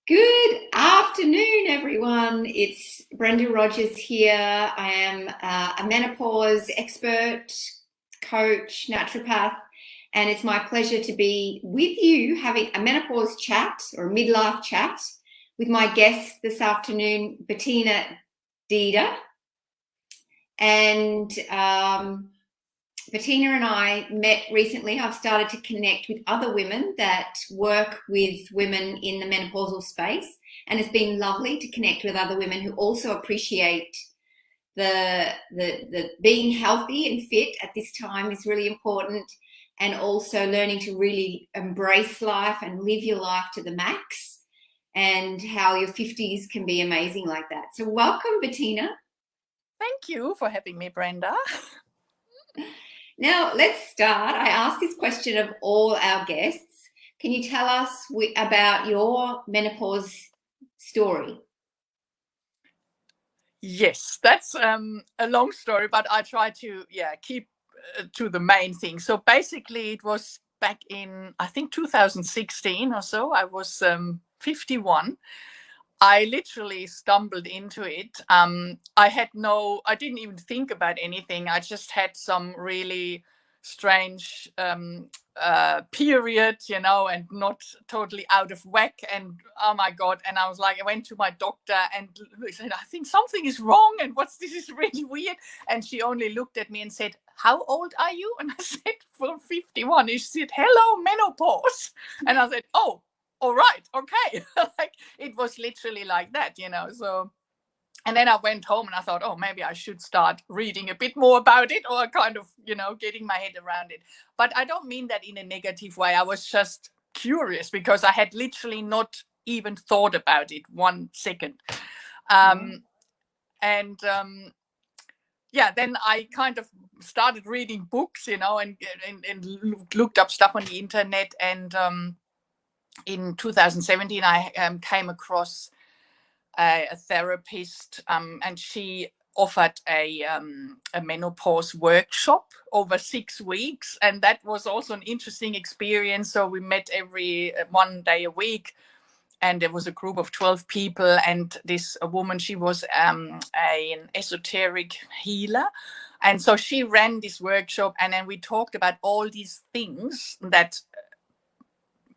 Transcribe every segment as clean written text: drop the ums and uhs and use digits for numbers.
Good afternoon, everyone. It's Brenda Rogers here. I am a menopause expert, coach, naturopath, and it's my pleasure to be with you having a menopause chat or a midlife chat with my guest this afternoon, Bettina Dida. And Bettina and I met recently. I've started to connect with other women that work with women in the menopausal space, and it's been lovely to connect with other women who also appreciate the being healthy and fit at this time is really important, and also learning to really embrace life and live your life to the max, and how your 50s can be amazing like that. So welcome, Bettina. Thank you for having me, Brenda. Now, let's start. I ask this question of all our guests. Can you tell us about your menopause story? Yes, that's a long story, but I try to keep to the main thing. So basically, it was back in, I think, 2016 or so. I was 51. I literally stumbled into it. I didn't even think about anything. I just had some really strange period, and not totally out of whack. And oh my God. And I was like, I went to my doctor and said, I think something is wrong. And this is really weird. And she only looked at me and said, how old are you? And I said, well, 51. And she said, hello, menopause. And I said, oh, all right, okay. Like it was literally like that, so. And then I went home and I thought, oh, maybe I should start reading a bit more about it, or kind of, getting my head around it. But I don't mean that in a negative way. I was just curious because I had literally not even thought about it 1 second. And then I kind of started reading books, and looked up stuff on the internet. And in 2017, I came across a therapist, and she offered a menopause workshop over 6 weeks, and that was also an interesting experience. So we met every 1 day a week, and there was a group of 12 people, and this woman, she was an esoteric healer. And so she ran this workshop, and then we talked about all these things that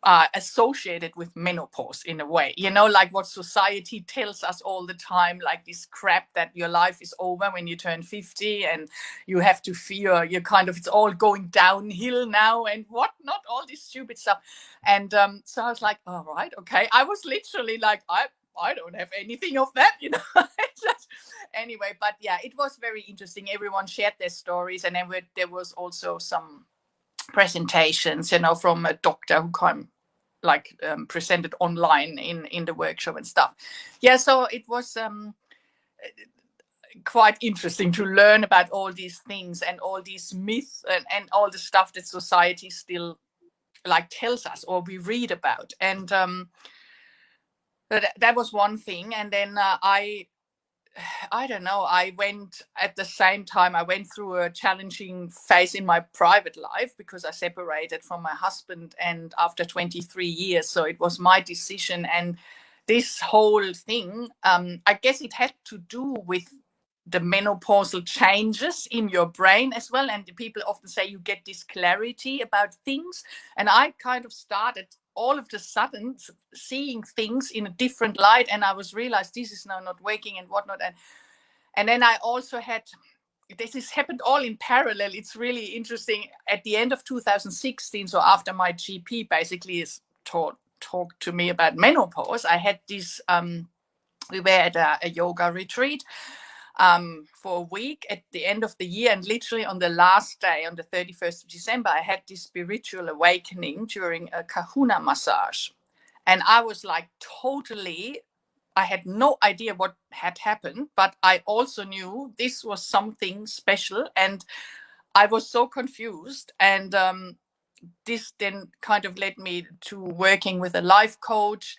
are associated with menopause in a way, like what society tells us all the time, like this crap that your life is over when you turn 50 and you have to fear it's all going downhill now and whatnot, all this stupid stuff. And so I was like, all right, okay. I was literally like, I don't have anything of that, anyway. But yeah, it was very interesting. Everyone shared their stories, and then there was also some presentations, from a doctor who presented online in the workshop and stuff. Yeah, so it was quite interesting to learn about all these things and all these myths and all the stuff that society still tells us or we read about. And that was one thing. And then I don't know, I went at the same time, I went through a challenging phase in my private life because I separated from my husband, and after 23 years. So it was my decision. And this whole thing, I guess it had to do with the menopausal changes in your brain as well. And the people often say you get this clarity about things. And I kind of started all of a sudden seeing things in a different light, and I was realized this is now not working and whatnot. And then I also had, this has happened all in parallel. It's really interesting. At the end of 2016, so after my GP basically is talked to me about menopause, I had this we were at a yoga retreat for a week at the end of the year. And literally on the last day, on the 31st of December, I had this spiritual awakening during a kahuna massage. And I was like I had no idea what had happened, but I also knew this was something special. And I was so confused. And this then kind of led me to working with a life coach.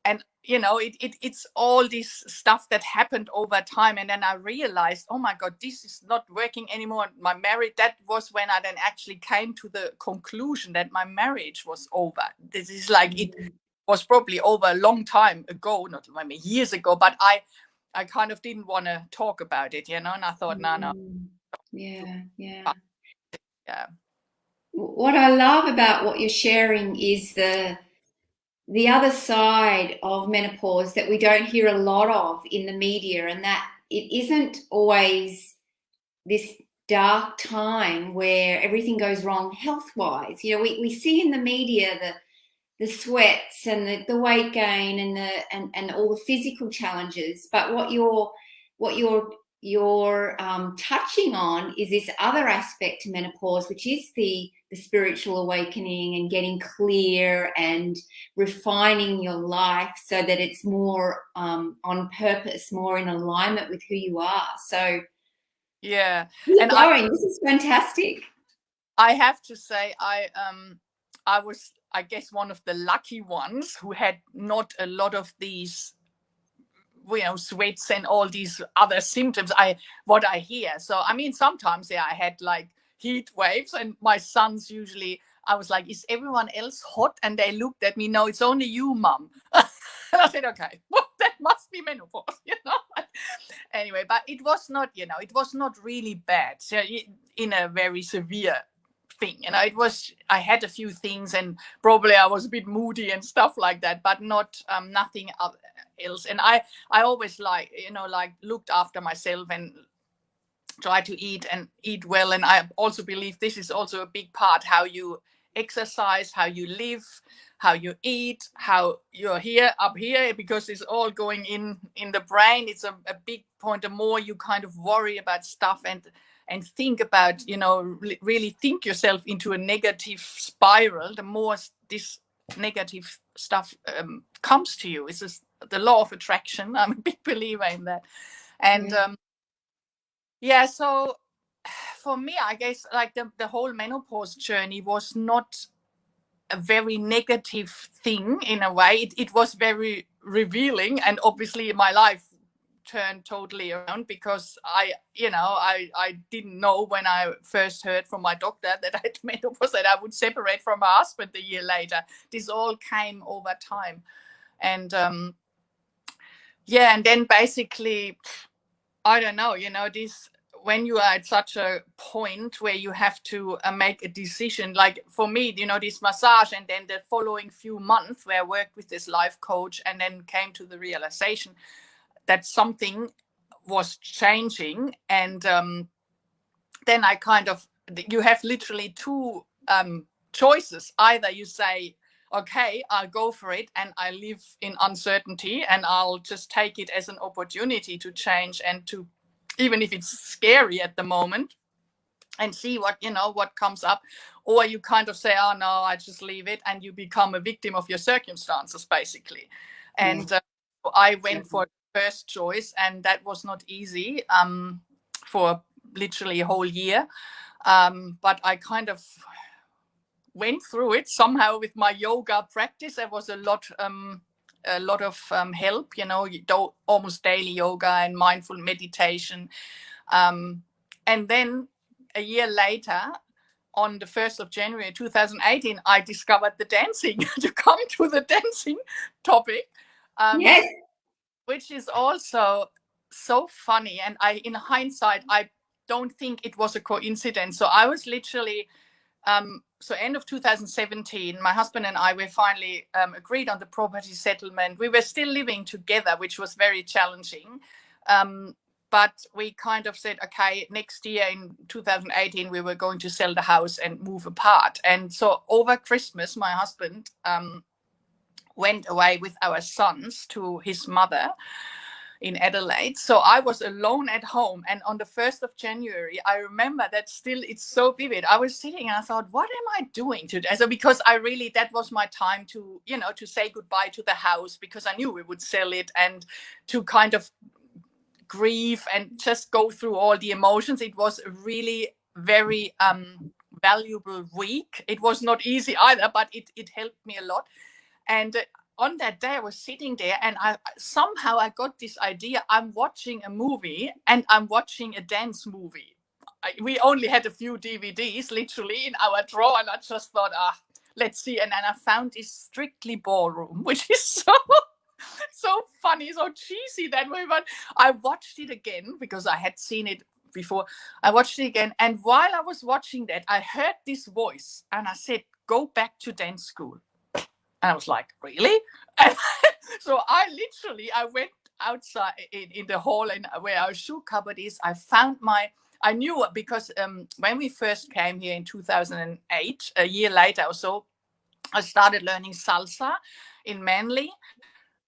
And it's all this stuff that happened over time. And then I realized, oh my God, this is not working anymore. My marriage, that was when I then actually came to the conclusion that my marriage was over. This is like it was probably over a long time ago, not maybe years ago, but I kind of didn't want to talk about it, and I thought, no. Yeah, yeah. Yeah. What I love about what you're sharing is the other side of menopause that we don't hear a lot of in the media, and that it isn't always this dark time where everything goes wrong health-wise. You know, we see in the media the sweats and the weight gain and and all the physical challenges, but what you're touching on is this other aspect to menopause, which is the spiritual awakening and getting clear and refining your life so that it's more on purpose, more in alignment with who you are. So Yeah, keep and going. This is fantastic. I have to say, I was, I guess, one of the lucky ones who had not a lot of these, sweats and all these other symptoms what I hear. So I mean, sometimes, yeah, I had like heat waves, and my sons usually, I was like, is everyone else hot? And they looked at me, no, it's only you, mum. And I said, okay, well, that must be menopause, Anyway, but it was not, it was not really bad. So in a very severe thing, I had a few things, and probably I was a bit moody and stuff like that, but not nothing else. And I always like looked after myself and try to eat well. And I also believe this is also a big part, how you exercise, how you live, how you eat, how you're up here, because it's all going in the brain. It's a big point. The more you kind of worry about stuff and think about, really think yourself into a negative spiral, the more this negative stuff comes to you. It's just the law of attraction. I'm a big believer in that. And yeah, so for me, I guess like the whole menopause journey was not a very negative thing in a way. It was very revealing, and obviously my life turned totally around, because I didn't know when I first heard from my doctor that I had menopause that I would separate from my husband a year later. This all came over time, and and then basically, I don't know, this, when you are at such a point where you have to make a decision, like for me, this massage, and then the following few months where I worked with this life coach, and then came to the realization that something was changing. And then I you have literally two choices. Either you say, okay, I'll go for it, and I live in uncertainty, and I'll just take it as an opportunity to change, and to, even if it's scary at the moment, and see what comes up. Or you kind of say, oh no, I just leave it, and you become a victim of your circumstances, basically. And I went for the first choice, and that was not easy for literally a whole year. But I kind of went through it somehow with my yoga practice. There was a lot of help, almost daily yoga and mindful meditation. And then a year later, on the 1st of January 2018, I discovered the dancing, to come to the dancing topic. Yes. Which is also so funny. And in hindsight, I don't think it was a coincidence. So I was literally, so end of 2017, my husband and I were finally agreed on the property settlement. We were still living together, which was very challenging. But we kind of said, okay, next year in 2018, we were going to sell the house and move apart. And so over Christmas, my husband went away with our sons to his mother in Adelaide. So I was alone at home. And on the 1st of January, I remember that still, it's so vivid. I was sitting and I thought, what am I doing today? So because that was my time to, to say goodbye to the house, because I knew we would sell it, and to kind of grieve and just go through all the emotions. It was a really very valuable week. It was not easy either, but it helped me a lot. And on that day, I was sitting there, and somehow I got this idea. I'm watching a movie, and I'm watching a dance movie. We only had a few DVDs literally in our drawer, and I just thought, let's see. And then I found this Strictly Ballroom, which is so funny, so cheesy that way. But I watched it again because I had seen it before. I watched it again, and while I was watching that, I heard this voice, and I said, "Go back to dance school." And I was like, "Really?" And so I went outside in the hall and where our shoe cupboard is. I knew because when we first came here in 2008, a year later or so, I started learning salsa in Manly.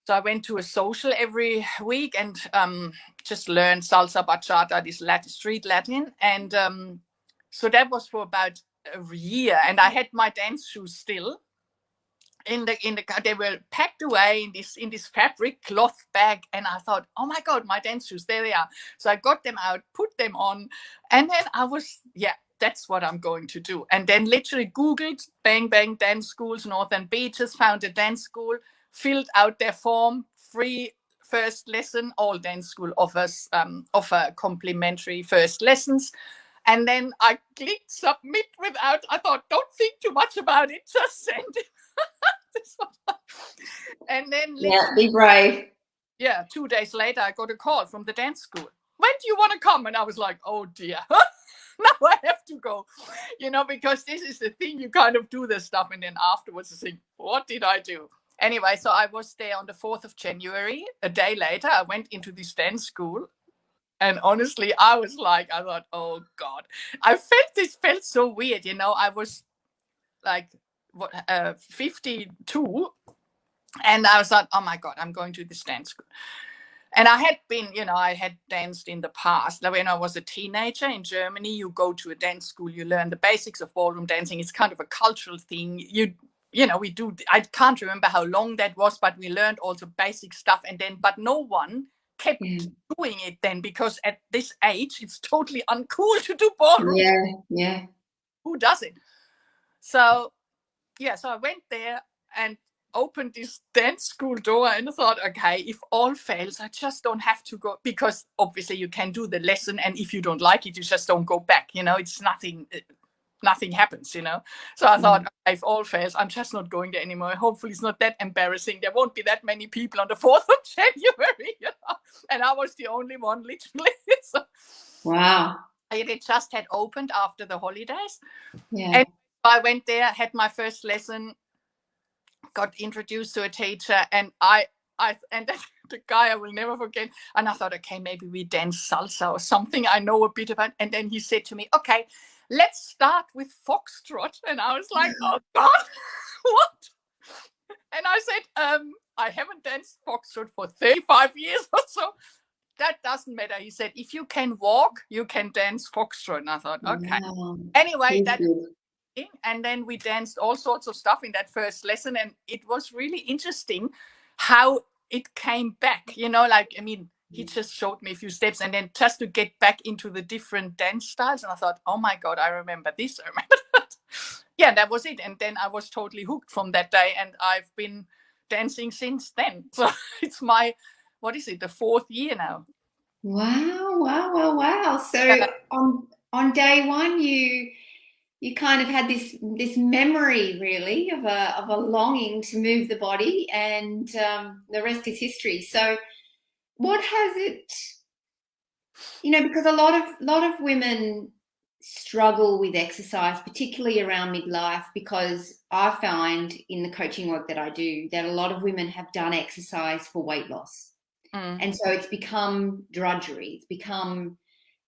So I went to a social every week and just learned salsa, bachata, this street Latin. And so that was for about a year. And I had my dance shoes still they were packed away in this fabric cloth bag, and I thought, oh my god, my dance shoes, there they are. So I got them out, put them on, and then I was, that's what I'm going to do. And then literally googled bang bang dance schools, Northern Beaches, found a dance school, filled out their form, free first lesson. All dance school offer complimentary first lessons. And then I clicked submit I thought, don't think too much about it, just send it. And then be brave. 2 days later, I got a call from the dance school. When do you want to come? And I was like, oh dear, now I have to go, because this is the thing, you kind of do this stuff, and then afterwards you think, what did I do? Anyway, so I was there on the 4th of January. A day later, I went into this dance school. And honestly, I thought, oh God, this felt so weird. I was like 52, and I was like, oh my God, I'm going to this dance school. And I had been, I had danced in the past. When I was a teenager in Germany, you go to a dance school, you learn the basics of ballroom dancing. It's kind of a cultural thing. We do, I can't remember how long that was, but we learned also basic stuff. But no one kept doing it then, because at this age, it's totally uncool to do ballroom. Yeah. Who does it? So I went there and opened this dance school door and thought, okay, if all fails, I just don't have to go, because obviously you can do the lesson, and if you don't like it, you just don't go back. It's nothing happens. So I thought, okay, if all fails, I'm just not going there anymore. Hopefully it's not that embarrassing. There won't be that many people on the 4th of January, and I was the only one, literally. So, wow. It just had opened after the holidays. Yeah. And I went there, had my first lesson, got introduced to a teacher, and the guy I will never forget. And I thought, okay, maybe we dance salsa or something I know a bit about. And then he said to me, okay, let's start with foxtrot. And I was like, oh God, what? And I said, I haven't danced foxtrot for 35 years or so. That doesn't matter. He said, if you can walk, you can dance foxtrot. And I thought, okay. Wow. Anyway, and then we danced all sorts of stuff in that first lesson, and it was really interesting how it came back. He just showed me a few steps, and then just to get back into the different dance styles, and I thought, oh my God, I remember this, I remember that. Yeah, that was it. And then I was totally hooked from that day, and I've been dancing since then. So it's my, what is it, the 4th year now. Wow. So on day one, you kind of had this memory, really, of a longing to move the body, and the rest is history. So what has it, because a lot of women struggle with exercise, particularly around midlife, because I find in the coaching work that I do that a lot of women have done exercise for weight loss. And so it's become drudgery. It's become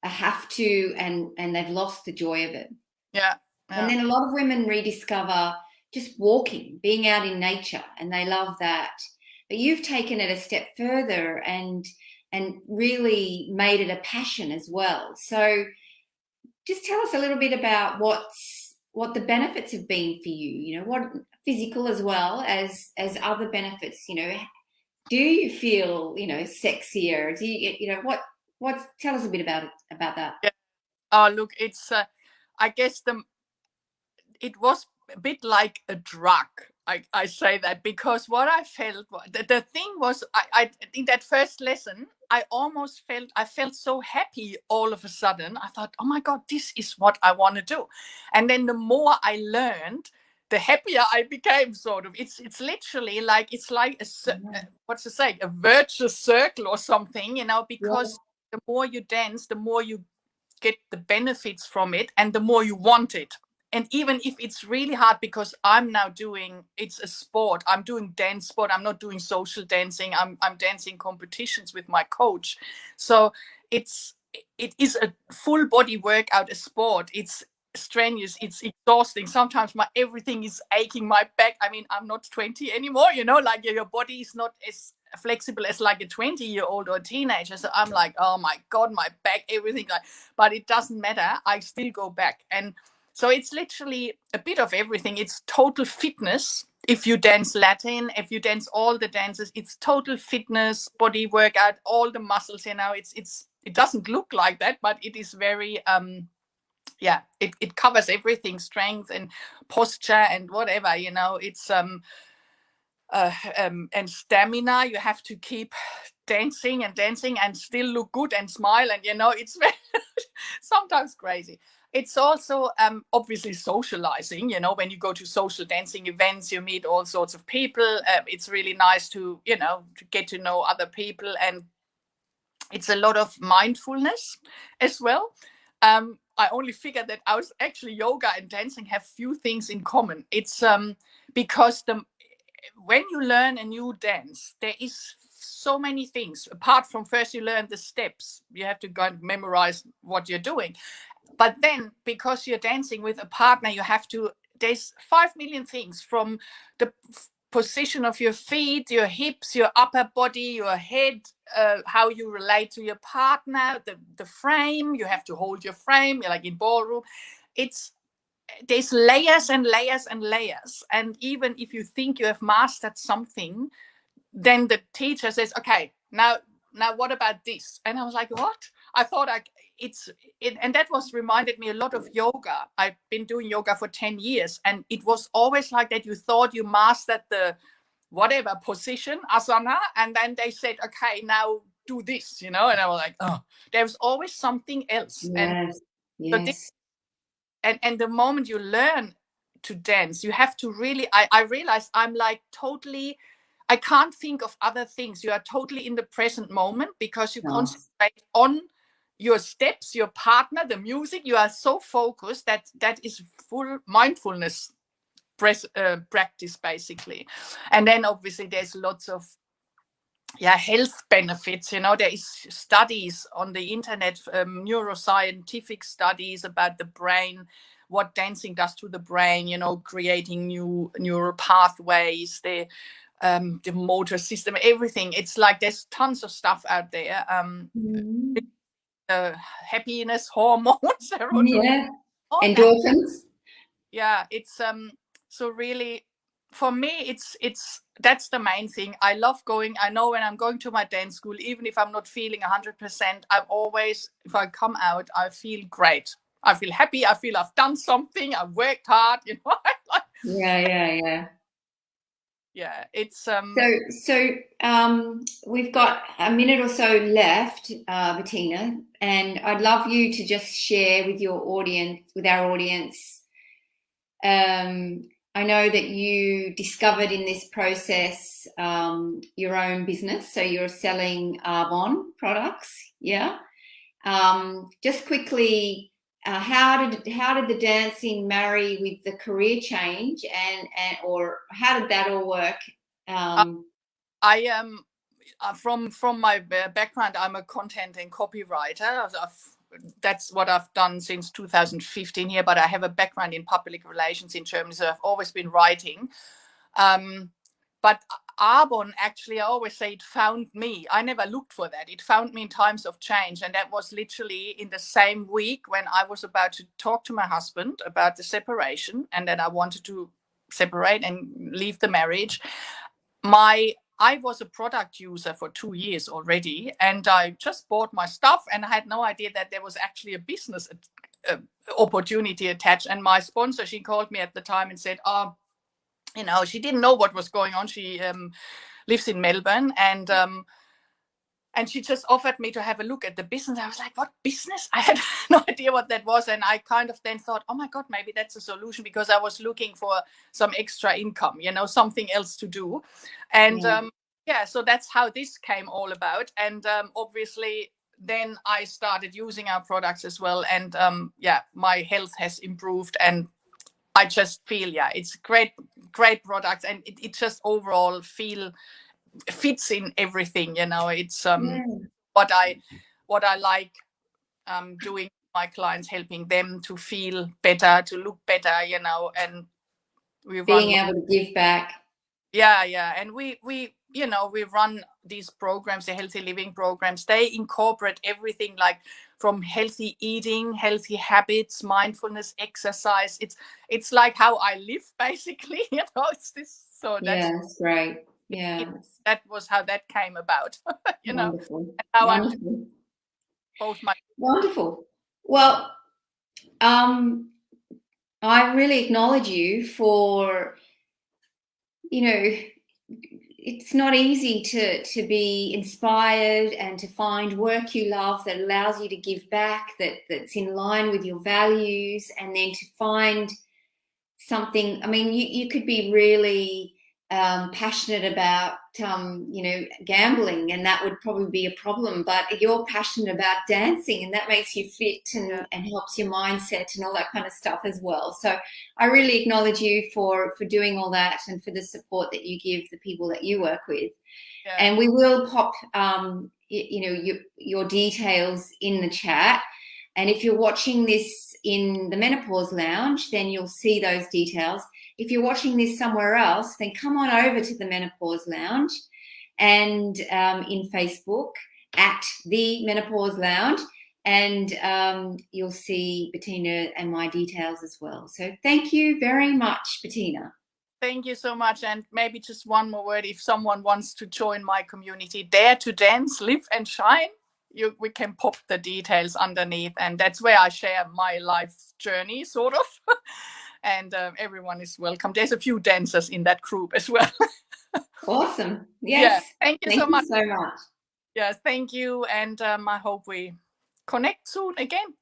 a have to, and they've lost the joy of it. Yeah. And then a lot of women rediscover just walking, being out in nature, and they love that. But you've taken it a step further and really made it a passion as well. So just tell us a little bit about what the benefits have been for you, what physical as well as other benefits. Do you feel, sexier? Do you, tell us a bit about that. Yeah. Oh, look, it's, I guess it was a bit like a drug. I say that because what I felt, the thing was, I in that first lesson, I felt so happy all of a sudden. I thought, oh my God, this is what I want to do. And then the more I learned, the happier I became, sort of. It's literally like, it's like what's to say, a virtuous circle or something, you know, because the more you dance, the more you get the benefits from it, and the more you want it. And even if it's really hard, because I'm now doing, it's a sport, I'm doing dance sport, I'm not doing social dancing, I'm dancing competitions with my coach. So it is a full body workout, a sport. It's strenuous, it's exhausting. Sometimes my everything is aching, my back. I mean, I'm not 20 anymore, you know, like your body is not as flexible as like a 20-year-old or a teenager. So I'm like, oh my God, my back, everything. Like, but it doesn't matter. I still go back. And so it's literally a bit of everything. It's total fitness. If you dance Latin, if you dance all the dances, it's total fitness, body workout, all the muscles, you know, it doesn't look like that, but it is very, it covers everything, strength and posture and whatever, you know, it's, and stamina. You have to keep dancing and still look good and smile, and you know, it's sometimes crazy. It's also obviously socializing, you know, when you go to social dancing events, you meet all sorts of people. It's really nice to, you know, to get to know other people, and it's a lot of mindfulness as well. I only figured that I was actually, yoga and dancing have few things in common. It's because when you learn a new dance, there is so many things. Apart from, first you learn the steps, you have to go and memorize what you're doing. But then, because you're dancing with a partner, you have to, there's 5 million things, from the position of your feet, your hips, your upper body, your head, how you relate to your partner, the frame, you have to hold your frame, like in ballroom. There's layers and layers and layers. And even if you think you have mastered something, then the teacher says, okay, now what about this? And I was like, what? I thought and that was reminded me a lot of yoga. I've been doing yoga for 10 years, and it was always like that. You thought you mastered the whatever position, asana, and then they said, okay, now do this, you know. And I was like, oh, there's always something else. Yes. So and the moment you learn to dance, you have to really, I realized I'm like totally, I can't think of other things. You are totally in the present moment, because you concentrate on your steps, your partner, the music. You are so focused that is full mindfulness practice, basically. And then obviously there's lots of health benefits. You know, there is studies on the internet, neuroscientific studies about the brain, what dancing does to the brain, you know, creating new neural pathways, the motor system, everything. It's like there's tons of stuff out there. Happiness hormones, endorphins. Yeah, it's so really, for me, it's that's the main thing. I love going. I know when I'm going to my dance school, even if I'm not feeling 100%, I'm always, if I come out, I feel great. I feel happy. I feel I've done something. I've worked hard. You know. Yeah. It's So we've got a minute or so left, Bettina, and I'd love you to just share with your audience, with our audience. I know that you discovered in this process your own business, so you're selling Arbonne products, yeah. Just quickly, how did the dancing marry with the career change, and or how did that all work? I am from my background, I'm a content and copywriter. That's what I've done since 2015 here, but I have a background in public relations in Germany, so I've always been writing. But Arbonne, actually, I always say it found me. I never looked for that. It found me in times of change. And that was literally in the same week when I was about to talk to my husband about the separation, and then I wanted to separate and leave the marriage. I was a product user for 2 years already, and I just bought my stuff, and I had no idea that there was actually a business opportunity attached. And my sponsor, she called me at the time and said, oh, you know, she didn't know what was going on. She lives in Melbourne, and And she just offered me to have a look at the business. I was like, what business? I had no idea what that was. And I kind of then thought, oh my God, maybe that's a solution, because I was looking for some extra income, something else to do. And so that's how this came all about. And obviously, then I started using our products as well. And my health has improved. And I just feel, it's great product. And it just overall fits in everything. It's what I like doing with my clients, helping them to feel better, to look better, and we being able to give back. And we run these programs, the healthy living programs. They incorporate everything, like from healthy eating, healthy habits, mindfulness, exercise. It's like how I live, basically. It's this. So that's great. That was how that came about. Wonderful. How Wonderful. Both my wonderful. Well, I really acknowledge you for, it's not easy to be inspired and to find work you love that allows you to give back, that's in line with your values, and then to find something. I mean, you could be really passionate about gambling, and that would probably be a problem, but you're passionate about dancing, and that makes you fit and helps your mindset and all that kind of stuff as well. So I really acknowledge you for doing all that, and for the support that you give the people that you work with. And we will pop your details in the chat. And if you're watching this in the Menopause Lounge, then you'll see those details. If you're watching this somewhere else, then come on over to the Menopause Lounge, and in Facebook at the Menopause Lounge, and you'll see Bettina and my details as well. So thank you very much, Bettina. Thank you so much. And maybe just one more word. If someone wants to join my community, Dare to Dance, Live and Shine, we can pop the details underneath. And that's where I share my life journey, sort of. And everyone is welcome. There's a few dancers in that group as well. Awesome. Yes. Thank you so much. So much. Yes, thank you. And I hope we connect soon again.